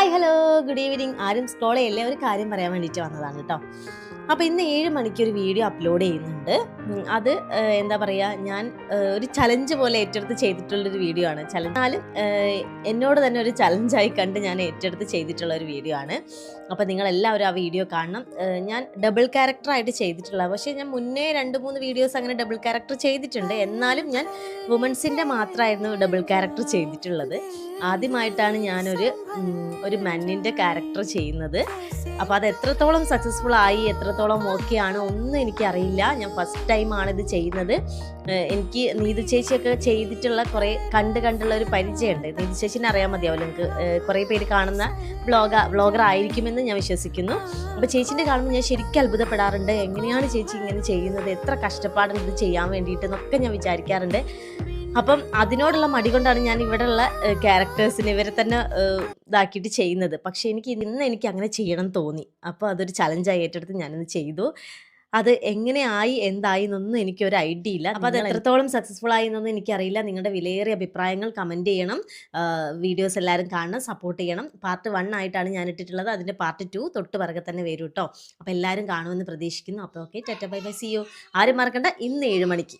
Hi hello good evening. ആരും scroll ചെയ്യല്ലേ, ഒരു കാര്യം പറയാൻ വേണ്ടിയിട്ട് വന്നതാണ് കേട്ടോ. അപ്പോൾ ഇന്ന് 7 മണിക്ക് ഒരു വീഡിയോ അപ്ലോഡ് ചെയ്യുന്നുണ്ട്. അത് എന്താ പറയുക, ഞാൻ ഒരു ചലഞ്ച് പോലെ ഏറ്റെടുത്ത് ചെയ്തിട്ടുള്ളൊരു വീഡിയോ ആണ്. ചലഞ്ചാലും എന്നോട് തന്നെ ഒരു ചലഞ്ചായി കണ്ട് ഞാൻ ഏറ്റെടുത്ത് ചെയ്തിട്ടുള്ള ഒരു വീഡിയോ ആണ്. അപ്പോൾ നിങ്ങളെല്ലാവരും ആ വീഡിയോ കാണണം. ഞാൻ ഡബിൾ ക്യാരക്ടറായിട്ട് ചെയ്തിട്ടുള്ള, പക്ഷേ ഞാൻ മുന്നേ 2-3 വീഡിയോസ് അങ്ങനെ ഡബിൾ ക്യാരക്ടർ ചെയ്തിട്ടുണ്ട്. എന്നാലും ഞാൻ വുമൻസിൻ്റെ മാത്രമായിരുന്നു ഡബിൾ ക്യാരക്ടർ ചെയ്തിട്ടുള്ളത്. ആദ്യമായിട്ടാണ് ഒരു മെന്നിൻ്റെ ക്യാരക്ടർ ചെയ്യുന്നത്. അപ്പോൾ അത് എത്രത്തോളം സക്സസ്ഫുൾ ആയി, എത്രത്തോളം ഓക്കെ ആണ് ഒന്നും എനിക്കറിയില്ല. ഞാൻ ഫസ്റ്റ് ടൈമാണ് ഇത് ചെയ്യുന്നത്. എനിക്ക് നീതു ചേച്ചിയൊക്കെ ചെയ്തിട്ടുള്ള കുറേ കണ്ടുള്ള ഒരു പരിചയമുണ്ട്. നീതു ചേച്ചിനെ അറിയാൻ മതിയാവുമല്ലോ നിങ്ങൾക്ക്. കുറേ പേര് കാണുന്ന വ്ളോഗർ ആയിരിക്കുമെന്ന് ഞാൻ വിശ്വസിക്കുന്നു. അപ്പോൾ ചേച്ചീൻ്റെ കാണുമ്പോൾ ഞാൻ ശരിക്കും അത്ഭുതപ്പെടാറുണ്ട്. എങ്ങനെയാണ് ചേച്ചി ഇങ്ങനെ ചെയ്യുന്നത്, എത്ര കഷ്ടപ്പാടുണ്ട് ഇത് ചെയ്യാൻ വേണ്ടിയിട്ടെന്നൊക്കെ ഞാൻ വിചാരിക്കാറുണ്ട്. അപ്പം അതിനോടുള്ള മടി കൊണ്ടാണ് ഞാൻ ഇവിടെയുള്ള ക്യാരക്ടേഴ്സിനെ ഇവരെ തന്നെ ഇതാക്കിയിട്ട് ചെയ്യുന്നത്. പക്ഷേ എനിക്ക് അങ്ങനെ ചെയ്യണം തോന്നി. അപ്പോൾ അതൊരു ചലഞ്ചായി ഏറ്റെടുത്ത് ഞാനിന്ന് ചെയ്തു. അത് എങ്ങനെയായി എന്തായി എന്നൊന്നും എനിക്കൊരു ഐഡിയ ഇല്ല. അപ്പോൾ അത് എത്രത്തോളം സക്സസ്ഫുൾ ആയി എന്നൊന്നും എനിക്കറിയില്ല. നിങ്ങളുടെ വിലയേറിയ അഭിപ്രായങ്ങൾ കമൻറ്റ് ചെയ്യണം. വീഡിയോസ് എല്ലാവരും കാണണം, സപ്പോർട്ട് ചെയ്യണം. പാർട്ട് 1 ആയിട്ടാണ് ഞാൻ ഇട്ടിട്ടുള്ളത്. അതിൻ്റെ പാർട്ട് 2 തൊട്ട് പിറകെ തന്നെ വരും കേട്ടോ. അപ്പോൾ എല്ലാവരും കാണുമെന്ന് പ്രതീക്ഷിക്കുന്നു. അപ്പോൾ okay, tata bye bye, see you. ആരും മറക്കണ്ട, ഇന്ന് 7 മണിക്ക്.